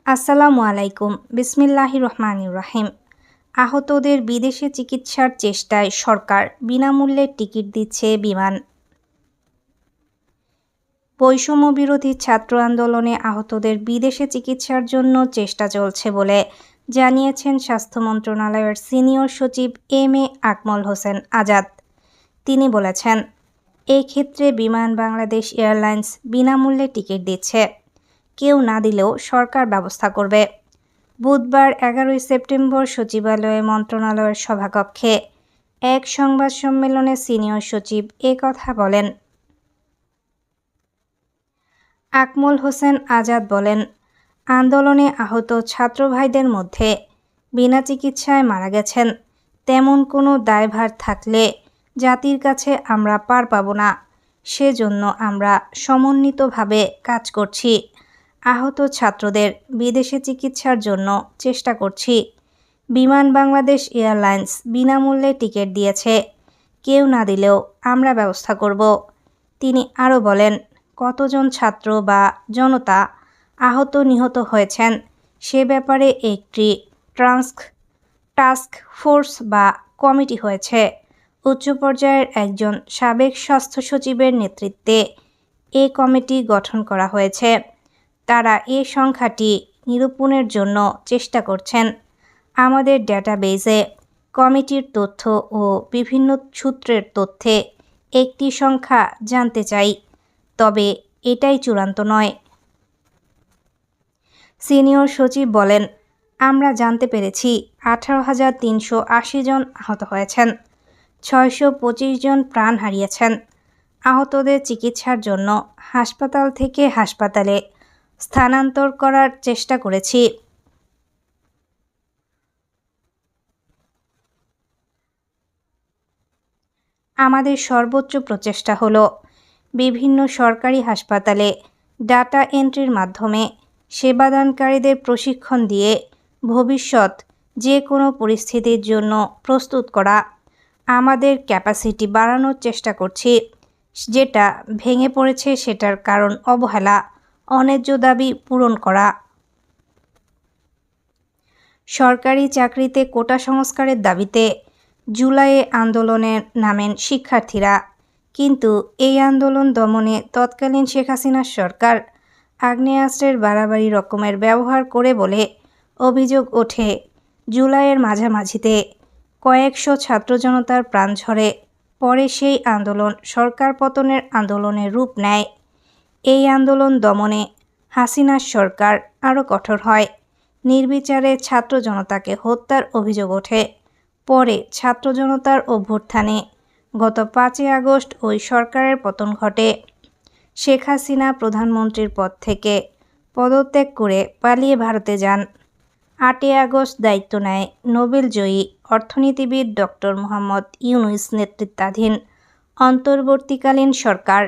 আসসালামু আলাইকুম। বিসমিল্লাহির রহমানির রহিম। আহতদের বিদেশে চিকিৎসার চেষ্টায় সরকার বিনামূল্যে টিকিট দিচ্ছে বিমান। বৈষম্য বিরোধী ছাত্র আন্দোলনে আহতদের বিদেশে চিকিৎসার জন্য চেষ্টা চলছে বলে জানিয়েছেন স্বাস্থ্য মন্ত্রণালয়ের সিনিয়র সচিব এম.এ. আকমল হোসেন আজাদ। তিনি বলেছেন, এই ক্ষেত্রে বিমান বাংলাদেশ এয়ারলাইন্স বিনামূল্যে টিকিট দিচ্ছে। কেউ না দিলেও সরকার ব্যবস্থা করবে। বুধবার 11 সেপ্টেম্বর সচিবালয়ে মন্ত্রণালয়ের সভাকক্ষে এক সংবাদ সম্মেলনে সিনিয়র সচিব কথা বলেন। আকমল হোসেন আজাদ বলেন, আন্দোলনে আহত ছাত্র ভাইদের মধ্যে বিনা চিকিৎসায় মারা গেছেন তেমন কোনো দায়ভার থাকলে জাতির কাছে আমরা পার পাব না। সেজন্য আমরা সমন্বিতভাবে কাজ করছি। আহত ছাত্রদের বিদেশে চিকিৎসার জন্য চেষ্টা করছি। বিমান বাংলাদেশ এয়ারলাইন্স বিনামূল্যে টিকিট দিয়েছে। কেউ না দিলেও আমরা ব্যবস্থা করব। তিনি আরও বলেন, কতজন ছাত্র বা জনতা আহত নিহত হয়েছেন সে ব্যাপারে একটি টাস্ক ফোর্স বা কমিটি হয়েছে। উচ্চ পর্যায়ের একজন সাবেক স্বাস্থ্য সচিবের নেতৃত্বে এ কমিটি গঠন করা হয়েছে। তারা এ সংখ্যাটি নিরূপণের জন্য চেষ্টা করছেন। আমাদের ডেটাবেজে কমিটির তথ্য ও বিভিন্ন সূত্রের তথ্যে একটি সংখ্যা জানতে চাই, তবে এটাই চূড়ান্ত নয়। সিনিয়র সচিব বলেন, আমরা জানতে পেরেছি 18,380 জন আহত হয়েছেন, 625 জন প্রাণ হারিয়েছেন। আহতদের চিকিৎসার জন্য হাসপাতাল থেকে হাসপাতালে স্থানান্তর করার চেষ্টা করেছি। আমাদের সর্বোচ্চ প্রচেষ্টা হলো বিভিন্ন সরকারি হাসপাতালে ডাটা এন্ট্রির মাধ্যমে সেবাদানকারীদের প্রশিক্ষণ দিয়ে ভবিষ্যৎ যে কোনো পরিস্থিতির জন্য প্রস্তুত করা। আমাদের ক্যাপাসিটি বাড়ানোর চেষ্টা করছি। যেটা ভেঙে পড়েছে সেটার কারণ অবহেলা, অন্যায্য দাবি পূরণ করা। সরকারি চাকরিতে কোটা সংস্কারের দাবিতে জুলাইয়ে আন্দোলনে নামেন শিক্ষার্থীরা, কিন্তু এই আন্দোলন দমনে তৎকালীন শেখ হাসিনার সরকার আগ্নেয়াস্ত্রের বাড়াবাড়ি রকমের ব্যবহার করে বলে অভিযোগ ওঠে। জুলাইয়ের মাঝামাঝিতে কয়েকশো ছাত্র জনতার প্রাণ ঝরে। পরে সেই আন্দোলন সরকার পতনের আন্দোলনের রূপ নেয়। এই আন্দোলন দমনে হাসিনার সরকার আরও কঠোর হয়। নির্বিচারে ছাত্র জনতাকে হত্যার অভিযোগ ওঠে। পরে ছাত্র জনতার অভ্যুত্থানে গত 5 আগস্ট ওই সরকারের পতন ঘটে। শেখ হাসিনা প্রধানমন্ত্রীর পদ থেকে পদত্যাগ করে পালিয়ে ভারতে যান। 8 আগস্ট দায়িত্ব নেয় নোবেলজয়ী অর্থনীতিবিদ ডক্টর মোহাম্মদ ইউনূস নেতৃত্বাধীন অন্তর্বর্তীকালীন সরকার।